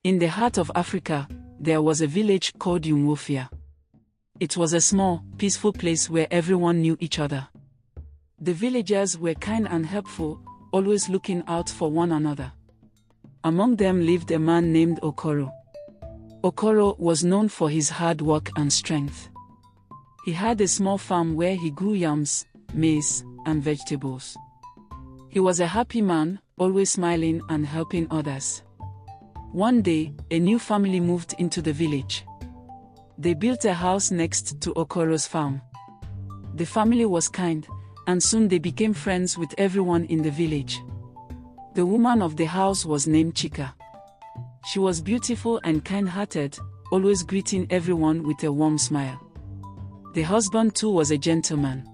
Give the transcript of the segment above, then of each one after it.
In the heart of Africa, there was a village called Umuofia. It was a small, peaceful place where everyone knew each other. The villagers were kind and helpful, always looking out for one another. Among them lived a man named Okoro. Okoro was known for his hard work and strength. He had a small farm where he grew yams, maize, and vegetables. He was a happy man, always smiling and helping others. One day, a new family moved into the village. They built a house next to Okoro's farm. The family was kind, and soon they became friends with everyone in the village. The woman of the house was named Chika. She was beautiful and kind-hearted, always greeting everyone with a warm smile. The husband too was a gentleman.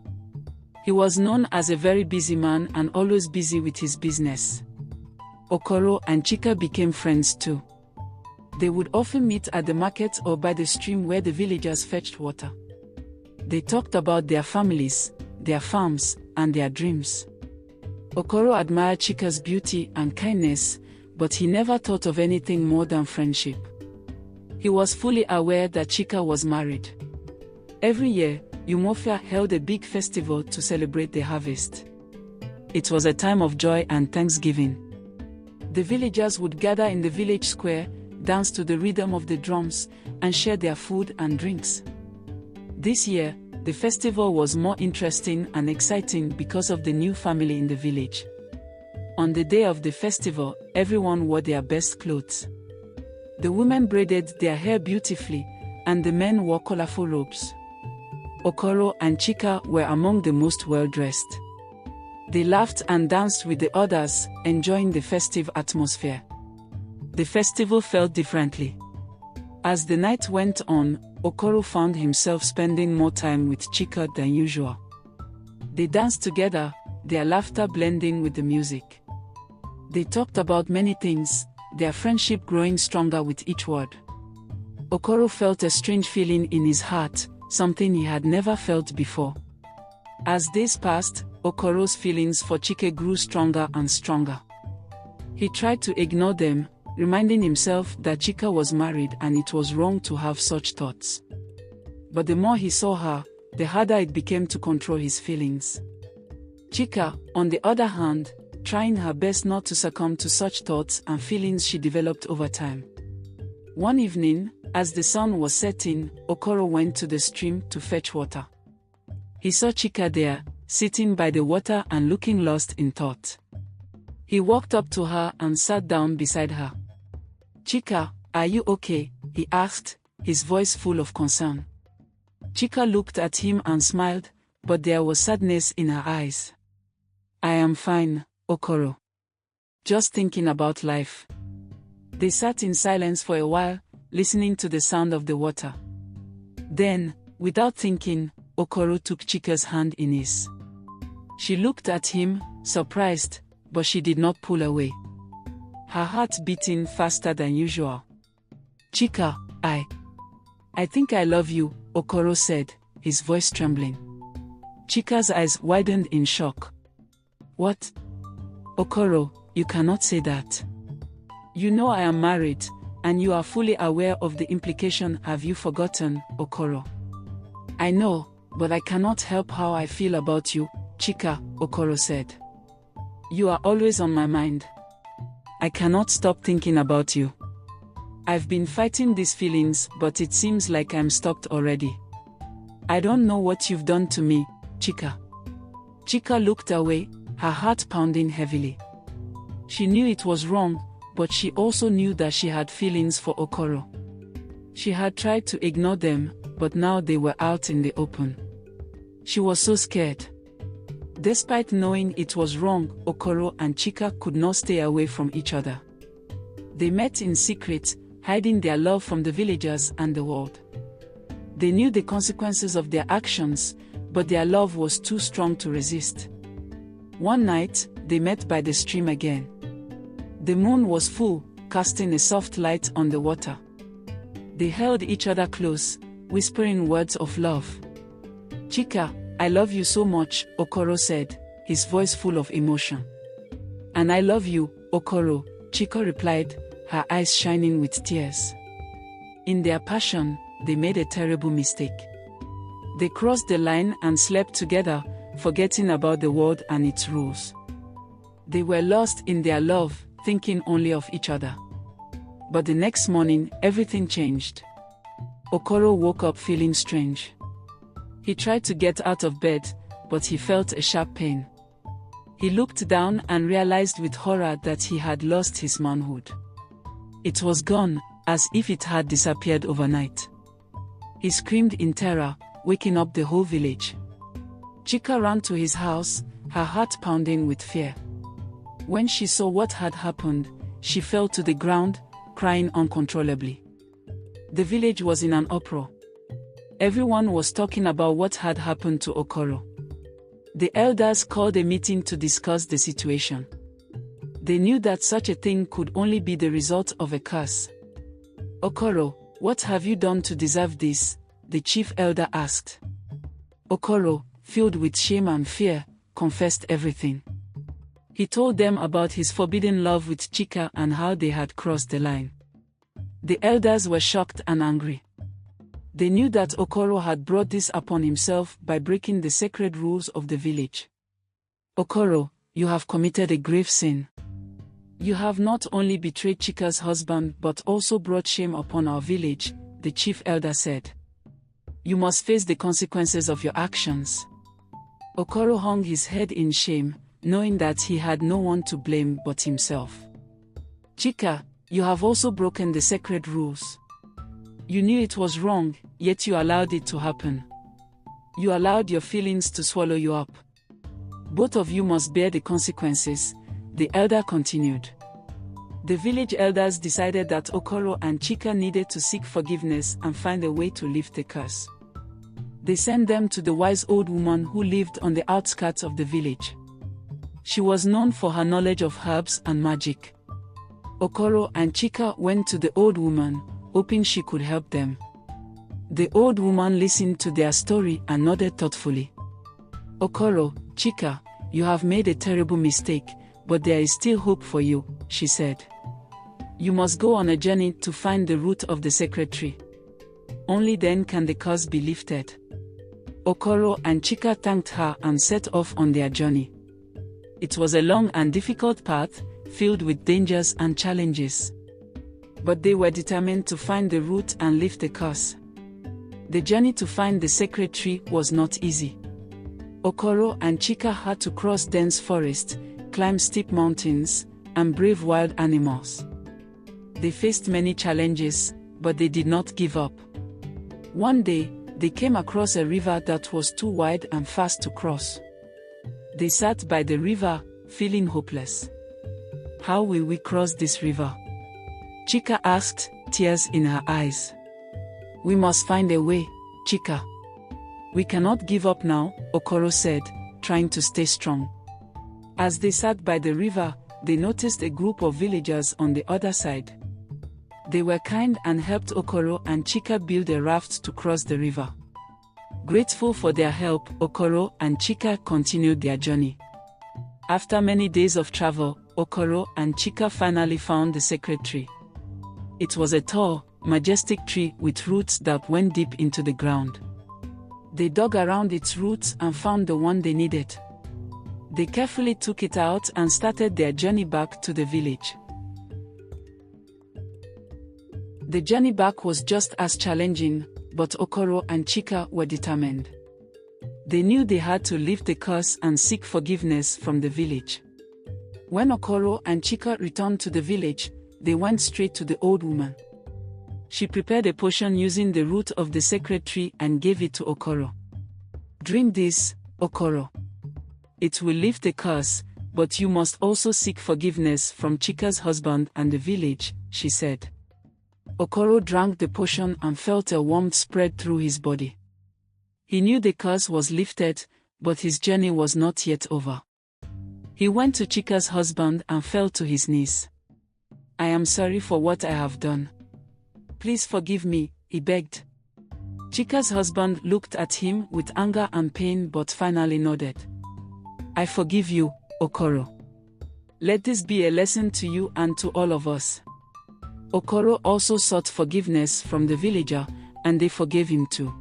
He was known as a very busy man and always busy with his business. Okoro and Chika became friends too. They would often meet at the market or by the stream where the villagers fetched water. They talked about their families, their farms, and their dreams. Okoro admired Chika's beauty and kindness, but he never thought of anything more than friendship. He was fully aware that Chika was married. Every year, Umuofia held a big festival to celebrate the harvest. It was a time of joy and thanksgiving. The villagers would gather in the village square, dance to the rhythm of the drums, and share their food and drinks. This year, the festival was more interesting and exciting because of the new family in the village. On the day of the festival, everyone wore their best clothes. The women braided their hair beautifully, and the men wore colorful robes. Okoro and Chika were among the most well-dressed. They laughed and danced with the others, enjoying the festive atmosphere. The festival felt differently. As the night went on, Okoro found himself spending more time with Chika than usual. They danced together, their laughter blending with the music. They talked about many things, their friendship growing stronger with each word. Okoro felt a strange feeling in his heart, something he had never felt before. As days passed, Okoro's feelings for Chika grew stronger and stronger. He tried to ignore them, reminding himself that Chika was married and it was wrong to have such thoughts. But the more he saw her, the harder it became to control his feelings. Chika, on the other hand, trying her best not to succumb to such thoughts and feelings she developed over time. One evening, as the sun was setting, Okoro went to the stream to fetch water. He saw Chika there, sitting by the water and looking lost in thought. He walked up to her and sat down beside her. "Chika, are you okay?" he asked, his voice full of concern. Chika looked at him and smiled, but there was sadness in her eyes. "I am fine, Okoro. Just thinking about life." They sat in silence for a while, listening to the sound of the water. Then, without thinking, Okoro took Chika's hand in his. She looked at him, surprised, but she did not pull away. Her heart beating faster than usual. "Chika, I think I love you," Okoro said, his voice trembling. Chika's eyes widened in shock. "What? Okoro, you cannot say that. You know I am married, and you are fully aware of the implication. Have you forgotten, Okoro?" "I know, but I cannot help how I feel about you, Chika," Okoro said. "You are always on my mind. I cannot stop thinking about you. I've been fighting these feelings, but it seems like I'm stopped already. I don't know what you've done to me, Chika." Chika looked away, her heart pounding heavily. She knew it was wrong, but she also knew that she had feelings for Okoro. She had tried to ignore them, but now they were out in the open. She was so scared. Despite knowing it was wrong, Okoro and Chika could not stay away from each other. They met in secret, hiding their love from the villagers and the world. They knew the consequences of their actions, but their love was too strong to resist. One night, they met by the stream again. The moon was full, casting a soft light on the water. They held each other close, whispering words of love. "Chika, I love you so much," Okoro said, his voice full of emotion. "And I love you, Okoro," Chika replied, her eyes shining with tears. In their passion, they made a terrible mistake. They crossed the line and slept together, forgetting about the world and its rules. They were lost in their love, thinking only of each other. But the next morning, everything changed. Okoro woke up feeling strange. He tried to get out of bed, but he felt a sharp pain. He looked down and realized with horror that he had lost his manhood. It was gone, as if it had disappeared overnight. He screamed in terror, waking up the whole village. Chika ran to his house, her heart pounding with fear. When she saw what had happened, she fell to the ground, crying uncontrollably. The village was in an uproar. Everyone was talking about what had happened to Okoro. The elders called a meeting to discuss the situation. They knew that such a thing could only be the result of a curse. "Okoro, what have you done to deserve this?" the chief elder asked. Okoro, filled with shame and fear, confessed everything. He told them about his forbidden love with Chika and how they had crossed the line. The elders were shocked and angry. They knew that Okoro had brought this upon himself by breaking the sacred rules of the village. "Okoro, you have committed a grave sin. You have not only betrayed Chika's husband but also brought shame upon our village," the chief elder said. "You must face the consequences of your actions." Okoro hung his head in shame, knowing that he had no one to blame but himself. "Chika, you have also broken the sacred rules. You knew it was wrong, yet you allowed it to happen. You allowed your feelings to swallow you up. Both of you must bear the consequences," the elder continued. The village elders decided that Okoro and Chika needed to seek forgiveness and find a way to lift the curse. They sent them to the wise old woman who lived on the outskirts of the village. She was known for her knowledge of herbs and magic. Okoro and Chika went to the old woman, hoping she could help them. The old woman listened to their story and nodded thoughtfully. "Okoro, Chika, you have made a terrible mistake, but there is still hope for you," she said. "You must go on a journey to find the root of the sacred tree. Only then can the curse be lifted." Okoro and Chika thanked her and set off on their journey. It was a long and difficult path, filled with dangers and challenges. But they were determined to find the root and lift the curse. The journey to find the sacred tree was not easy. Okoro and Chika had to cross dense forests, climb steep mountains, and brave wild animals. They faced many challenges, but they did not give up. One day, they came across a river that was too wide and fast to cross. They sat by the river, feeling hopeless. "How will we cross this river?" Chika asked, tears in her eyes. "We must find a way, Chika. We cannot give up now," Okoro said, trying to stay strong. As they sat by the river, they noticed a group of villagers on the other side. They were kind and helped Okoro and Chika build a raft to cross the river. Grateful for their help, Okoro and Chika continued their journey. After many days of travel, Okoro and Chika finally found the sacred tree. It was a tall, majestic tree with roots that went deep into the ground. They dug around its roots and found the one they needed. They carefully took it out and started their journey back to the village. The journey back was just as challenging, but Okoro and Chika were determined. They knew they had to lift the curse and seek forgiveness from the village. When Okoro and Chika returned to the village, they went straight to the old woman. She prepared a potion using the root of the sacred tree and gave it to Okoro. "Drink this, Okoro. It will lift the curse, but you must also seek forgiveness from Chika's husband and the village," she said. Okoro drank the potion and felt a warmth spread through his body. He knew the curse was lifted, but his journey was not yet over. He went to Chika's husband and fell to his knees. "I am sorry for what I have done. Please forgive me," he begged. Chika's husband looked at him with anger and pain but finally nodded. "I forgive you, Okoro. Let this be a lesson to you and to all of us. Okoro also sought forgiveness from the villager, and they forgave him too.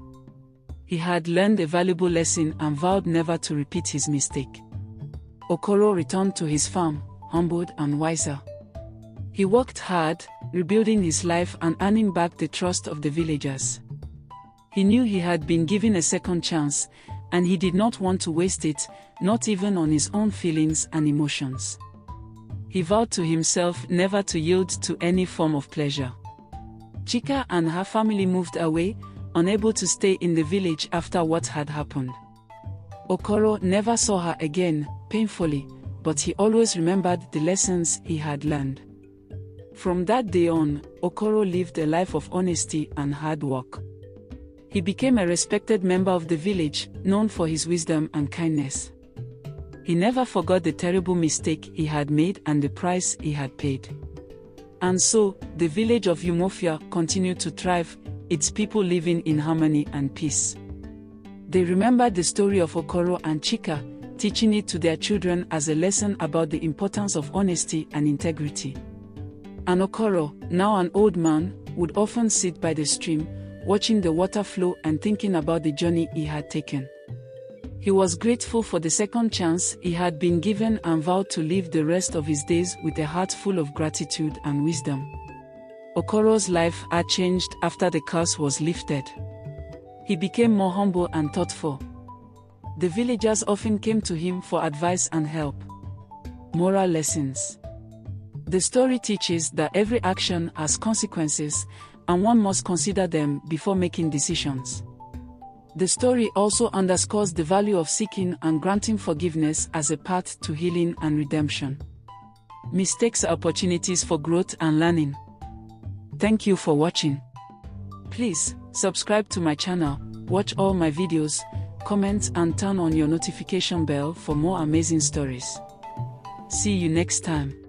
He had learned a valuable lesson and vowed never to repeat his mistake. Okoro returned to his farm, humbled and wiser. He worked hard, rebuilding his life and earning back the trust of the villagers. He knew he had been given a second chance, and he did not want to waste it, not even on his own feelings and emotions. He vowed to himself never to yield to any form of pleasure. Chika and her family moved away, unable to stay in the village after what had happened. Okoro never saw her again, painfully, but he always remembered the lessons he had learned. From that day on, Okoro lived a life of honesty and hard work. He became a respected member of the village, known for his wisdom and kindness. He never forgot the terrible mistake he had made and the price he had paid. And so, the village of Umuofia continued to thrive, its people living in harmony and peace. They remembered the story of Okoro and Chika, teaching it to their children as a lesson about the importance of honesty and integrity. And Okoro, now an old man, would often sit by the stream, watching the water flow and thinking about the journey he had taken. He was grateful for the second chance he had been given and vowed to live the rest of his days with a heart full of gratitude and wisdom. Okoro's life had changed after the curse was lifted. He became more humble and thoughtful. The villagers often came to him for advice and help. Moral lessons. The story teaches that every action has consequences, and one must consider them before making decisions. The story also underscores the value of seeking and granting forgiveness as a path to healing and redemption. Mistakes are opportunities for growth and learning. Thank you for watching. Please, subscribe to my channel, watch all my videos, comment and turn on your notification bell for more amazing stories. See you next time.